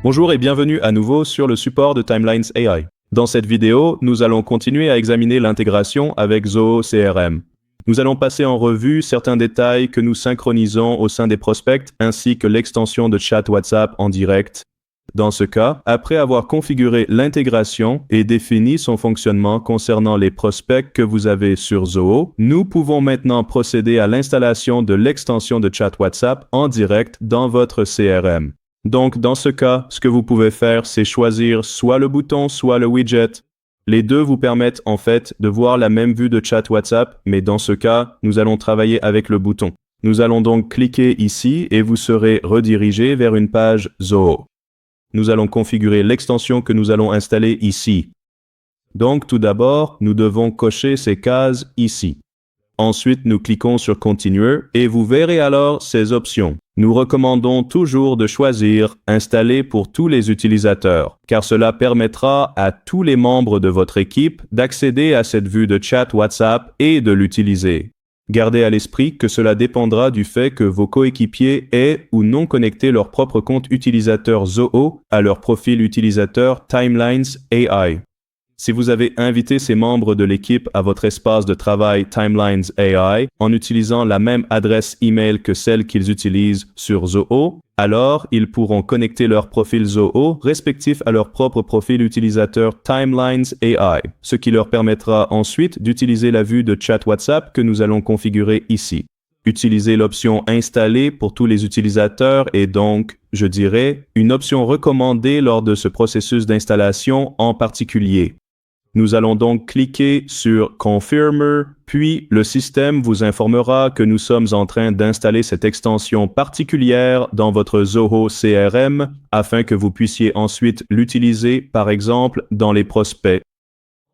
Bonjour et bienvenue à nouveau sur le support de Timelines AI. Dans cette vidéo, nous allons continuer à examiner l'intégration avec Zoho CRM. Nous allons passer en revue certains détails que nous synchronisons au sein des prospects ainsi que l'extension de chat WhatsApp en direct. Dans ce cas, après avoir configuré l'intégration et défini son fonctionnement concernant les prospects que vous avez sur Zoho, nous pouvons maintenant procéder à l'installation de l'extension de chat WhatsApp en direct dans votre CRM. Donc, dans ce cas, ce que vous pouvez faire, c'est choisir soit le bouton, soit le widget. Les deux vous permettent en fait de voir la même vue de chat WhatsApp, mais dans ce cas, nous allons travailler avec le bouton. Nous allons donc cliquer ici et vous serez redirigé vers une page Zoho. Nous allons configurer l'extension que nous allons installer ici. Donc, tout d'abord, nous devons cocher ces cases ici. Ensuite, nous cliquons sur Continuer et vous verrez alors ces options. Nous recommandons toujours de choisir « Installer pour tous les utilisateurs » car cela permettra à tous les membres de votre équipe d'accéder à cette vue de chat WhatsApp et de l'utiliser. Gardez à l'esprit que cela dépendra du fait que vos coéquipiers aient ou non connecté leur propre compte utilisateur Zoho à leur profil utilisateur Timelines AI. Si vous avez invité ces membres de l'équipe à votre espace de travail Timelines AI en utilisant la même adresse email que celle qu'ils utilisent sur Zoho, alors ils pourront connecter leur profil Zoho respectif à leur propre profil utilisateur Timelines AI, ce qui leur permettra ensuite d'utiliser la vue de chat WhatsApp que nous allons configurer ici. Utiliser l'option Installer pour tous les utilisateurs est donc, je dirais, une option recommandée lors de ce processus d'installation en particulier. Nous allons donc cliquer sur Confirmer, puis le système vous informera que nous sommes en train d'installer cette extension particulière dans votre Zoho CRM afin que vous puissiez ensuite l'utiliser, par exemple, dans les prospects.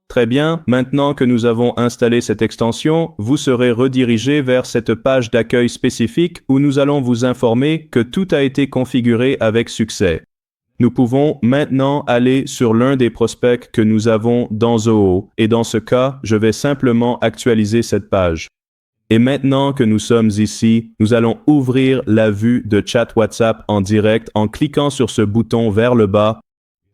Très bien, maintenant que nous avons installé cette extension, vous serez redirigé vers cette page d'accueil spécifique où nous allons vous informer que tout a été configuré avec succès. Nous pouvons maintenant aller sur l'un des prospects que nous avons dans Zoho, et dans ce cas, je vais simplement actualiser cette page. Et maintenant que nous sommes ici, nous allons ouvrir la vue de chat WhatsApp en direct en cliquant sur ce bouton vers le bas.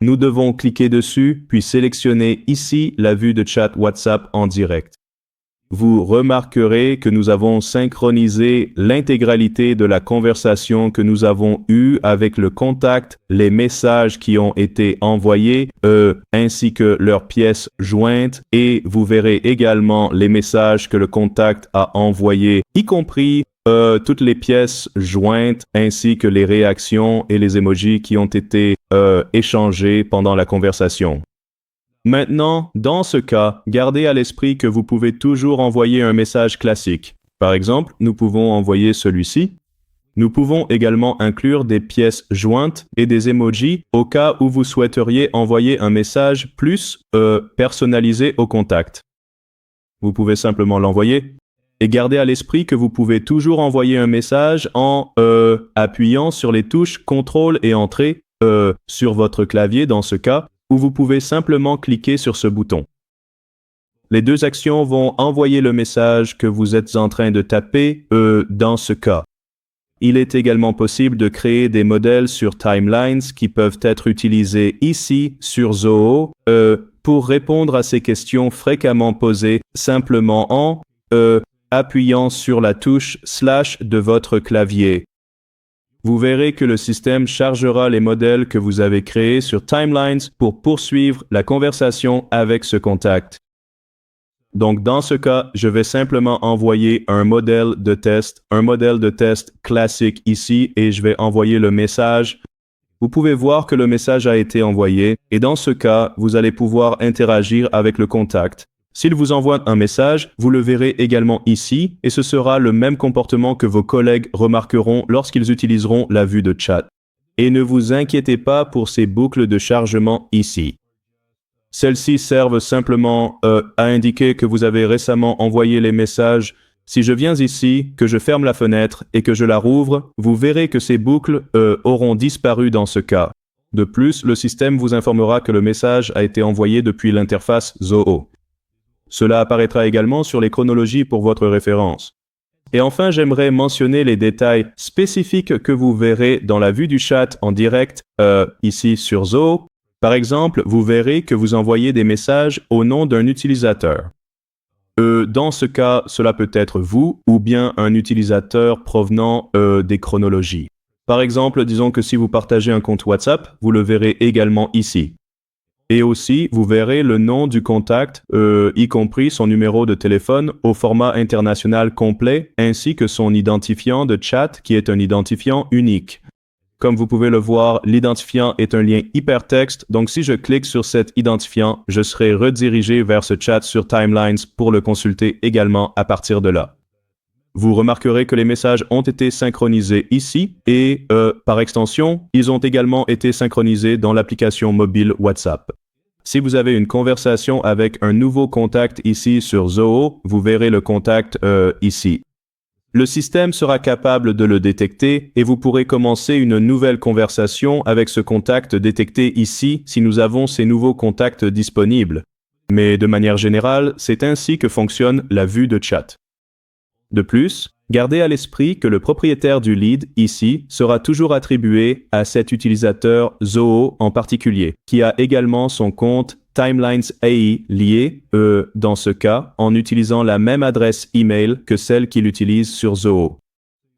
Nous devons cliquer dessus, puis sélectionner ici la vue de chat WhatsApp en direct. Vous remarquerez que nous avons synchronisé l'intégralité de la conversation que nous avons eue avec le contact, les messages qui ont été envoyés, ainsi que leurs pièces jointes, et vous verrez également les messages que le contact a envoyés, y compris toutes les pièces jointes, ainsi que les réactions et les emojis qui ont été échangés pendant la conversation. Maintenant, dans ce cas, gardez à l'esprit que vous pouvez toujours envoyer un message classique. Par exemple, nous pouvons envoyer celui-ci. Nous pouvons également inclure des pièces jointes et des emojis au cas où vous souhaiteriez envoyer un message plus personnalisé au contact. Vous pouvez simplement l'envoyer. Et gardez à l'esprit que vous pouvez toujours envoyer un message en appuyant sur les touches CTRL et Entrée sur votre clavier dans ce cas, où vous pouvez simplement cliquer sur ce bouton. Les deux actions vont envoyer le message que vous êtes en train de taper dans ce cas. Il est également possible de créer des modèles sur Timelines qui peuvent être utilisés ici sur Zoho pour répondre à ces questions fréquemment posées simplement en appuyant sur la touche / de votre clavier. Vous verrez que le système chargera les modèles que vous avez créés sur Timelines pour poursuivre la conversation avec ce contact. Donc, dans ce cas, je vais simplement envoyer un modèle de test classique ici, et je vais envoyer le message. Vous pouvez voir que le message a été envoyé, et dans ce cas, vous allez pouvoir interagir avec le contact. S'il vous envoie un message, vous le verrez également ici, et ce sera le même comportement que vos collègues remarqueront lorsqu'ils utiliseront la vue de chat. Et ne vous inquiétez pas pour ces boucles de chargement ici. Celles-ci servent simplement à indiquer que vous avez récemment envoyé les messages. Si je viens ici, que je ferme la fenêtre et que je la rouvre, vous verrez que ces boucles auront disparu dans ce cas. De plus, le système vous informera que le message a été envoyé depuis l'interface Zoho. Cela apparaîtra également sur les chronologies pour votre référence. Et enfin, j'aimerais mentionner les détails spécifiques que vous verrez dans la vue du chat en direct, ici sur Zoho. Par exemple, vous verrez que vous envoyez des messages au nom d'un utilisateur. Dans ce cas, cela peut être vous ou bien un utilisateur provenant des chronologies. Par exemple, disons que si vous partagez un compte WhatsApp, vous le verrez également ici. Et aussi, vous verrez le nom du contact, y compris son numéro de téléphone au format international complet, ainsi que son identifiant de chat qui est un identifiant unique. Comme vous pouvez le voir, l'identifiant est un lien hypertexte, donc si je clique sur cet identifiant, je serai redirigé vers ce chat sur Timelines pour le consulter également à partir de là. Vous remarquerez que les messages ont été synchronisés ici et, par extension, ils ont également été synchronisés dans l'application mobile WhatsApp. Si vous avez une conversation avec un nouveau contact ici sur Zoho, vous verrez le contact ici. Le système sera capable de le détecter et vous pourrez commencer une nouvelle conversation avec ce contact détecté ici si nous avons ces nouveaux contacts disponibles. Mais de manière générale, c'est ainsi que fonctionne la vue de chat. De plus, gardez à l'esprit que le propriétaire du lead ici sera toujours attribué à cet utilisateur Zoho en particulier, qui a également son compte Timelines AI lié, dans ce cas, en utilisant la même adresse email que celle qu'il utilise sur Zoho.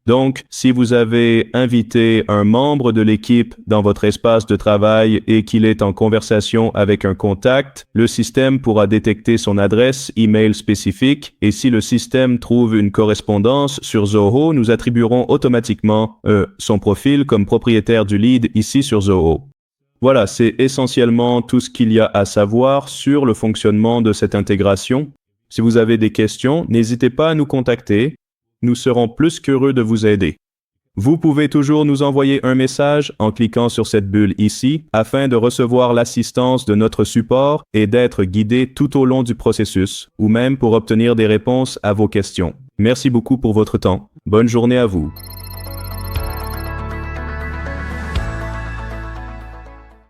Donc, si vous avez invité un membre de l'équipe dans votre espace de travail et qu'il est en conversation avec un contact, le système pourra détecter son adresse email spécifique et si le système trouve une correspondance sur Zoho, nous attribuerons automatiquement son profil comme propriétaire du lead ici sur Zoho. Voilà, c'est essentiellement tout ce qu'il y a à savoir sur le fonctionnement de cette intégration. Si vous avez des questions, n'hésitez pas à nous contacter. Nous serons plus qu'heureux de vous aider. Vous pouvez toujours nous envoyer un message en cliquant sur cette bulle ici afin de recevoir l'assistance de notre support et d'être guidé tout au long du processus ou même pour obtenir des réponses à vos questions. Merci beaucoup pour votre temps. Bonne journée à vous.